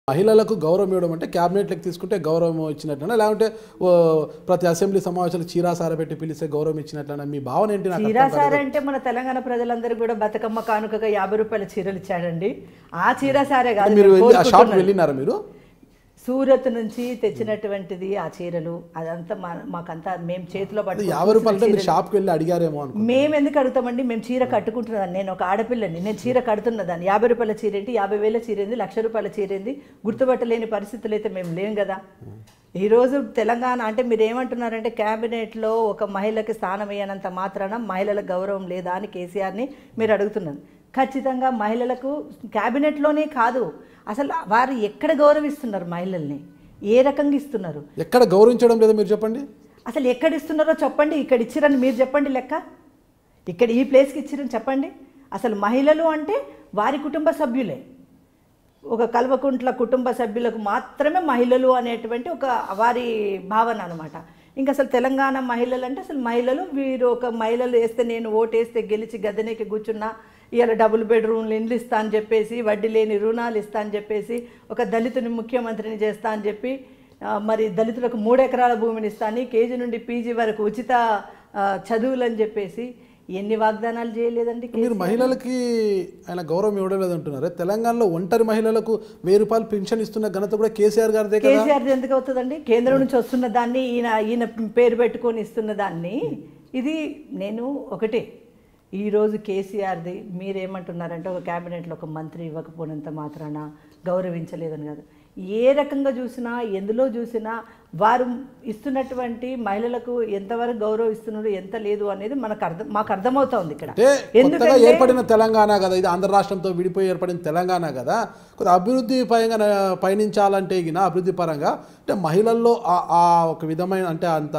మహిళలకు గౌరవం ఇవ్వడం అంటే క్యాబినెట్లకు తీసుకుంటే గౌరవం ఇచ్చినట్లనా, లేకుంటే ప్రతి అసెంబ్లీ సమావేశాలకు చీరాసార పెట్టి పిలిస్తే గౌరవం ఇచ్చినట్లనా? మీ భావన ఏంటి? చీరాసార అంటే మన తెలంగాణ ప్రజలందరూ కూడా బతుకమ్మ కానుకగా 50 రూపాయల చీరలు ఇచ్చాడండి. ఆ చీరాసారే కాదు, మీరు షాప్ వెళ్ళినారా? మీరు సూరత్ నుంచి తెచ్చినటువంటిది ఆ చీరలు అదంతా మాకంతా మేము చేతిలో పట్టు 50 రూపాయలు షాప్కి వెళ్ళి అడిగారేమో అనుకో. మేము ఎందుకు అడుగుతామండి? మేము చీర కట్టుకుంటున్నదాన్ని, నేను ఒక ఆడపిల్లని, నేను చీర కడుతున్నదాన్ని. 50 రూపాయల చీర ఏంటి, 50,000 చీర ఏంది, 1,00,000 రూపాయల చీర ఏంది? గుర్తుపట్టలేని పరిస్థితులు అయితే మేము లేం కదా. ఈరోజు తెలంగాణ అంటే మీరు ఏమంటున్నారంటే క్యాబినెట్లో ఒక మహిళకి స్థానం వేయనంత మాత్రాన మహిళలకు గౌరవం లేదా అని కేసీఆర్ని మీరు అడుగుతున్నారు. ఖచ్చితంగా మహిళలకు క్యాబినెట్లోనే కాదు, అసలు వారు ఎక్కడ గౌరవిస్తున్నారు మహిళల్ని, ఏ రకంగా ఇస్తున్నారు? ఎక్కడ గౌరవించడం లేదో మీరు చెప్పండి. అసలు ఎక్కడ ఇస్తున్నారో చెప్పండి. ఇక్కడ ఇచ్చిరని మీరు చెప్పండి లెక్క, ఇక్కడ ఈ ప్లేస్కి ఇచ్చిరని చెప్పండి. అసలు మహిళలు అంటే వారి కుటుంబ సభ్యులే, ఒక కల్వకుంట్ల కుటుంబ సభ్యులకు మాత్రమే మహిళలు అనేటువంటి ఒక వారి భావన అనమాట. ఇంకా అసలు తెలంగాణ మహిళలు అంటే అసలు మహిళలు వీరు ఒక మహిళలు వేస్తే నేను ఓటు వేస్తే గెలిచి గద్దెనేకి కూర్చున్నా, ఇవాళ డబుల్ బెడ్రూమ్లు ఇండ్లు ఇస్తా అని చెప్పేసి, వడ్డీ లేని రుణాలు ఇస్తా అని చెప్పేసి, ఒక దళితుని ముఖ్యమంత్రిని చేస్తా అని చెప్పి, మరి దళితులకు 3 ఎకరాల భూమిని ఇస్తా అని, కేజీ నుండి పీజీ వరకు ఉచిత చదువులు అని చెప్పేసి ఎన్ని వాగ్దానాలు చేయలేదండి. మీరు మహిళలకి ఆయన గౌరవం ఇవ్వడం లేదంటున్నారు. తెలంగాణలో ఒంటరి మహిళలకు 1000 రూపాయలు పెన్షన్ ఇస్తున్న ఘనత కూడా కేసీఆర్ గారిదే కదా. కేసీఆర్ ఎందుకు అవుతుందండి? కేంద్రం నుంచి వస్తున్న దాన్ని ఈయన పేరు పెట్టుకొని ఇస్తున్న దాన్ని. ఇది నేను ఒకటే, ఈరోజు కేసీఆర్ది మీరేమంటున్నారంటే ఒక క్యాబినెట్లో ఒక మంత్రి ఇవ్వకపోయినంత మాత్రాన గౌరవించలేదని కాదు. ఏ రకంగా చూసినా ఎందులో చూసినా వారు ఇస్తున్నటువంటి మహిళలకు ఎంతవరకు గౌరవం ఇస్తున్నారు ఎంత లేదు అనేది మాకు అర్థమవుతోంది. ఇక్కడ ఎందుకంటే ఏర్పడిన తెలంగాణ కదా, ఇది ఆంధ్ర రాష్ట్రంతో విడిపోయి ఏర్పడిన తెలంగాణ కదా, కొద్దిగా అభివృద్ధి పరంగా పయనించాలంటే అభివృద్ధి పరంగా అంటే మహిళల్లో ఆ ఒక విధమైన అంటే అంత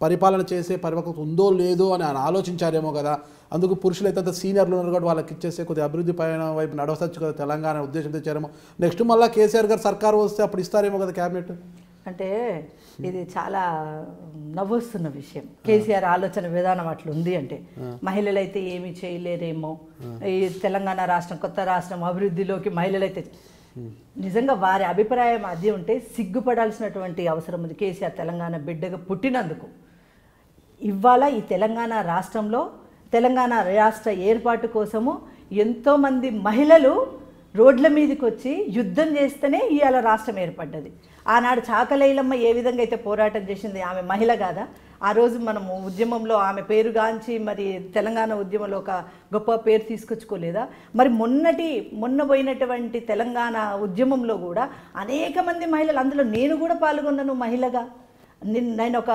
పరిపాలన చేసే పరిపక్వత ఉందో లేదో అని ఆయన ఆలోచించారేమో కదా. అందుకు పురుషులు అయితే అంత సీనియర్లు ఉన్నారు కూడా వాళ్ళకి ఇచ్చేస్తే కొద్దిగా అభివృద్ధి పైన వైపు నడవచ్చు కదా తెలంగాణ ఉద్దేశంతో చేరేమో. నెక్స్ట్ మళ్ళీ కేసీఆర్ గారు సర్కారు వస్తే అప్పుడు ఇస్తారేమో కదా క్యాబినెట్. అంటే ఇది చాలా నవ్వొస్తున్న విషయం. కేసీఆర్ ఆలోచన విధానం అట్లా ఉంది అంటే మహిళలు అయితే ఏమీ చేయలేరేమో, ఈ తెలంగాణ రాష్ట్రం కొత్త రాష్ట్రం అభివృద్ధిలోకి మహిళలైతే నిజంగా వారి అభిప్రాయం అది ఉంటే సిగ్గుపడాల్సినటువంటి అవసరం ఉంది. కేసీఆర్ తెలంగాణ బిడ్డగా పుట్టినందుకు ఇవాళ ఈ తెలంగాణ రాష్ట్రంలో తెలంగాణ రాష్ట్ర ఏర్పాటు కోసము ఎంతోమంది మహిళలు రోడ్ల మీదకి వచ్చి యుద్ధం చేస్తేనే ఇవాళ రాష్ట్రం ఏర్పడ్డది. ఆనాడు చాకలైలమ్మ ఏ విధంగా అయితే పోరాటం చేసింది, ఆమె మహిళ కాదా? ఆ రోజు మనము ఉద్యమంలో ఆమె పేరుగాంచి మరి తెలంగాణ ఉద్యమంలో ఒక గొప్ప పేరు తీసుకొచ్చుకోలేదా? మరి మొన్న పోయినటువంటి తెలంగాణ ఉద్యమంలో కూడా అనేక మంది మహిళలు, అందులో నేను కూడా పాల్గొన్నాను మహిళగా. నేను ఒక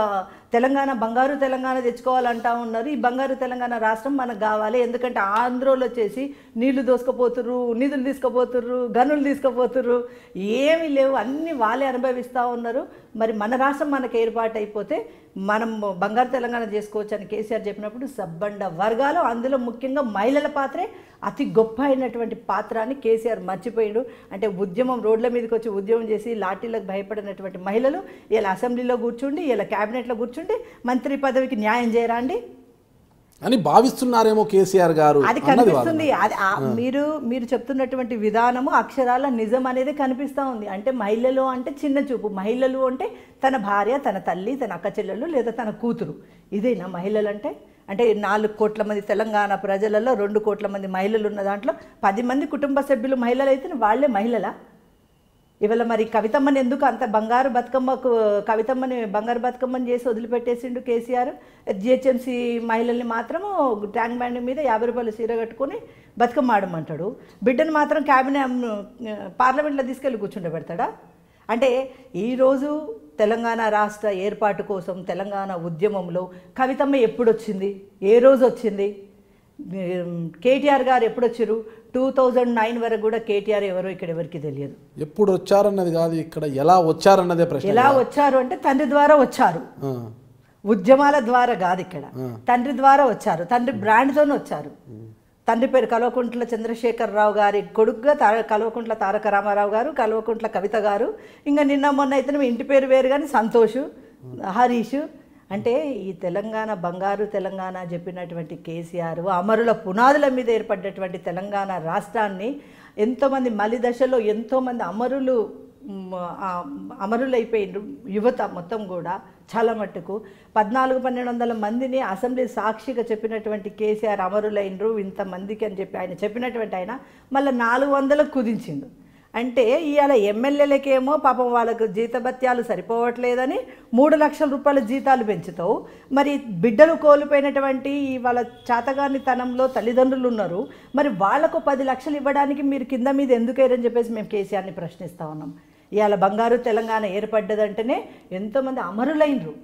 తెలంగాణ బంగారు తెలంగాణ తెచ్చుకోవాలంటా ఉన్నారు. ఈ బంగారు తెలంగాణ రాష్ట్రం మనకు కావాలి, ఎందుకంటే ఆంధ్రోలో వచ్చేసి నీళ్లు దోసుకుపోతుర్రు, నిధులు తీసుకుపోతుర్రు, గనులు తీసుకుపోతుర్రు, ఏమీ లేవు, అన్నీ వాళ్ళే అనుభవిస్తూ ఉన్నారు. మరి మన రాష్ట్రం మనకు ఏర్పాటు అయిపోతే మనం బంగారు తెలంగాణ చేసుకోవచ్చు అని కేసీఆర్ చెప్పినప్పుడు సబ్బండ వర్గాలు, అందులో ముఖ్యంగా మహిళల పాత్రే అతి గొప్ప అయినటువంటి పాత్ర అని కేసీఆర్ మర్చిపోయాడు. అంటే ఉద్యమం రోడ్ల మీదకి వచ్చి ఉద్యమం చేసి లాఠీలకు భయపడినటువంటి మహిళలు ఇలా అసెంబ్లీలో కూర్చుండి, ఇలా క్యాబినెట్లో కూర్చుండి మంత్రి పదవికి న్యాయం చేయరా అండి అని భావిస్తున్నారేమో కేసీఆర్ గారు. అది కనిపిస్తుంది. అది మీరు చెప్తున్నటువంటి విధానము అక్షరాల నిజం అనేది కనిపిస్తూ ఉంది. అంటే మహిళలు అంటే చిన్న చూపు, మహిళలు అంటే తన భార్య, తన తల్లి, తన అక్క చెల్లెళ్ళు లేదా తన కూతురు, ఇదేనా మహిళలు అంటే? అంటే 4 కోట్ల మంది తెలంగాణ ప్రజలలో 2 కోట్ల మంది మహిళలు ఉన్న దాంట్లో 10 మంది కుటుంబ సభ్యులు మహిళలు అయితే వాళ్ళే మహిళలా? ఇవాళ మరి కవితమ్మని ఎందుకు అంత బంగారు బతుకమ్మని చేసి వదిలిపెట్టేసిండు కేసీఆర్? జిహెచ్ఎంసీ మహిళల్ని మాత్రము ట్యాంక్ బ్యాండ్ మీద 50 రూపాయలు చీర కట్టుకొని బతుకమ్మ ఆడమంటాడు, బిడ్డను మాత్రం పార్లమెంట్లో తీసుకెళ్ళి కూర్చుండబెడతాడా? అంటే ఈరోజు తెలంగాణ రాష్ట్ర ఏర్పాటు కోసం తెలంగాణ ఉద్యమంలో కవితమ్మ ఎప్పుడు వచ్చింది, ఏ రోజు వచ్చింది? కేటీఆర్ గారు ఎప్పుడు వచ్చారు? 2009 వరకు కూడా కేటీఆర్ ఎవరో ఇక్కడ ఎవరికి తెలియదు. ఎప్పుడు వచ్చారన్నది కాదు, ఇక్కడ ఎలా వచ్చారన్నదే ప్రశ్న. ఎలా వచ్చారు అంటే తండ్రి ద్వారా వచ్చారు, ఉద్యమాల ద్వారా కాదు, ఇక్కడ తండ్రి ద్వారా వచ్చారు, తండ్రి బ్రాండ్తోనే వచ్చారు. తండ్రి పేరు కల్వకుంట్ల చంద్రశేఖరరావు గారి కొడుకుగా కల్వకుంట్ల తారక రామారావు గారు, కల్వకుంట్ల కవిత గారు, ఇంకా నిన్న మొన్న అయితే ఇంటి పేరు వేరు కానీ సంతోష్, హరీష్. అంటే ఈ తెలంగాణ బంగారు తెలంగాణ చెప్పినటువంటి కేసీఆర్ అమరుల పునాదుల మీద ఏర్పడ్డటువంటి తెలంగాణ రాష్ట్రాన్ని ఎంతోమంది మలి దశలో ఎంతోమంది అమరులైపోయిండ్రు యువత మొత్తం కూడా చాలా మట్టుకు 1400-1200 మందిని అసెంబ్లీ సాక్షిగా చెప్పినటువంటి కేసీఆర్ అమరులైనరు ఇంతమందికి అని చెప్పి ఆయన చెప్పినటువంటి ఆయన మళ్ళీ 400 కుదించిండు. అంటే ఇవాళ ఎమ్మెల్యేలకేమో పాపం వాళ్ళకు జీతభత్యాలు సరిపోవట్లేదని 3 లక్షల రూపాయల జీతాలు పెంచుతావు. మరి బిడ్డలు కోల్పోయినటువంటి వాళ్ళ చాతగానితనంలో తల్లిదండ్రులు ఉన్నారు, మరి వాళ్లకు 10 లక్షలు ఇవ్వడానికి మీరు కింద మీద ఎందుకయ్యారని చెప్పేసి మేము కేసీఆర్ని ప్రశ్నిస్తూ ఉన్నాం. ఇవాళ బంగారు తెలంగాణ ఏర్పడ్డదంటేనే ఎంతోమంది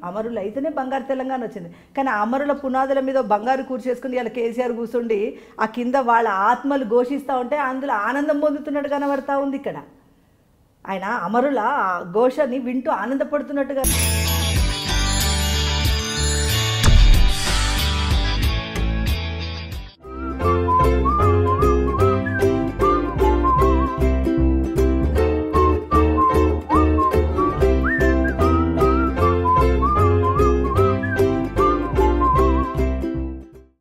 అమరులు అయితేనే బంగారు తెలంగాణ వచ్చింది. కానీ అమరుల పునాదుల మీద బంగారు కూర్చేసుకుని ఇవాళ కేసీఆర్ కూర్చుండి ఆ కింద వాళ్ళ ఆత్మలు ఘోషిస్తూ ఉంటే అందులో ఆనందం పొందుతున్నట్టు కనబడతా ఉంది. ఇక్కడ ఆయన అమరుల ఘోషని వింటూ ఆనందపడుతున్నట్టుగా